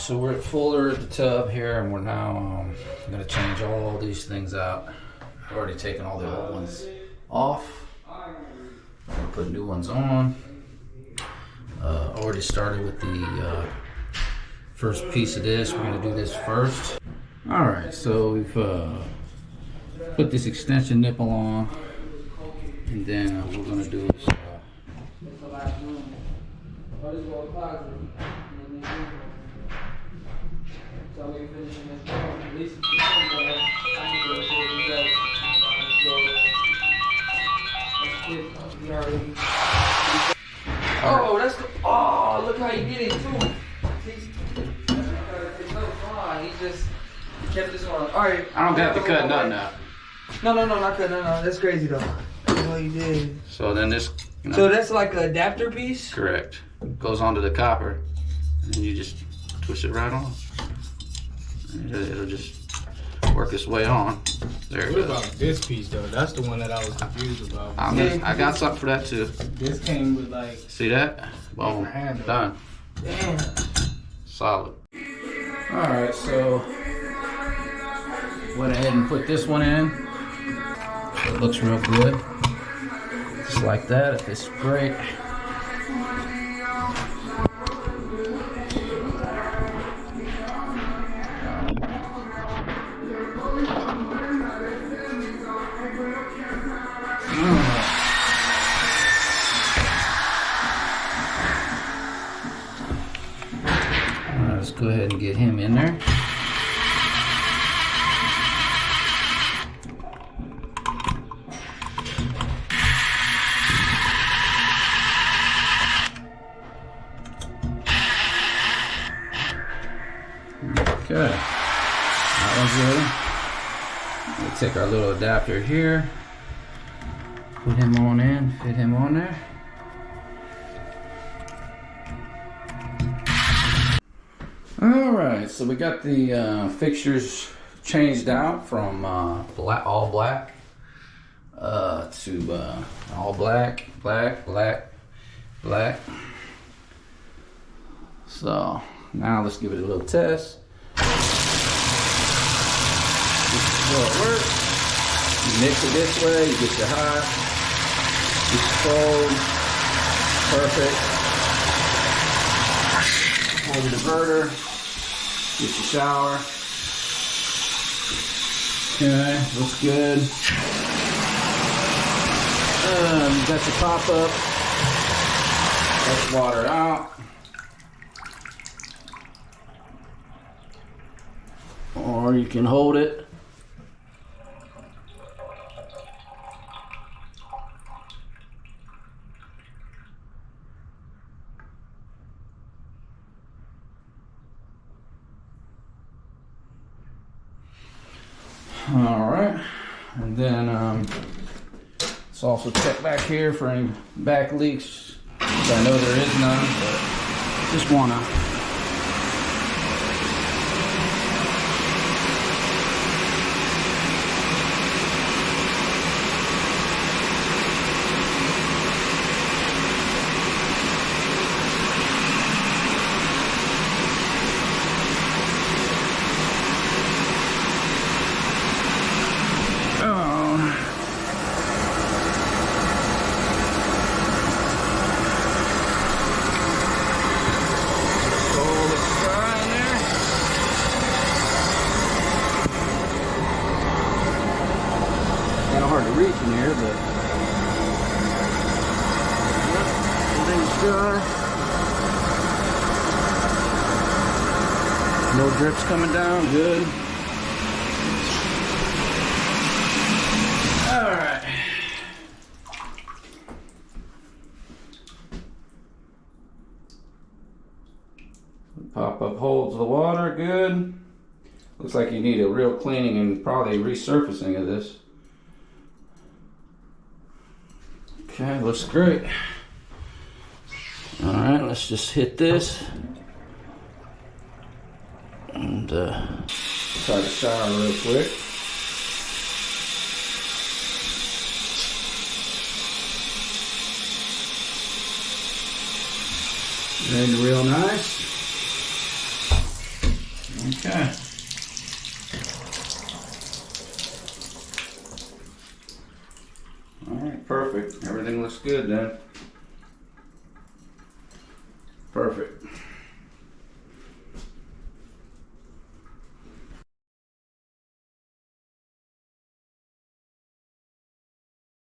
So we're at Fuller at the tub here, and we're now going to change all these things out. I've already taken all the old ones off. We'll put new ones on. Already started with the first piece of this. We're going to do this first. All right, so we've put this extension nipple on, and then what we're going to do is oh, that's the, oh, look how he did it too. He just kept this on. All right. I don't have to cut nothing out. No, not cut. No, that's crazy though. That's what he did. So then this, you know, so that's like an adapter piece? Correct. Goes onto the copper, and you just twist it right on. And it'll just work its way on. There it goes. What about this piece though? That's the one that I was confused about. I got something for that too. This came with like. See that? Boom. Done. Damn. Solid. Alright, so went ahead and put this one in. It looks real good. Just like that. It fits great. Let's go ahead and get him in there. Okay, that one's ready. We'll take our little adapter here, put him on in, fit him on there. Alright, so we got the fixtures changed out from all black to all black, black. So now let's give it a little test. This is how it works. You mix it this way, you get your hot, it's cold, perfect. Pull the diverter, get your shower. Okay, looks good. You got your pop up. Let the water out. Or you can hold it. All right, and then let's also check back here for any back leaks. I know there is none, but just wanna. Hard to reach in here, but everything's dry. No drips coming down, good. All right. Pop-up holds the water, good. Looks like you need a real cleaning and probably resurfacing of this. Okay, looks great. All right, let's just hit this and try to shower real quick. Drained real nice. Alright, perfect. Everything looks good then. Perfect.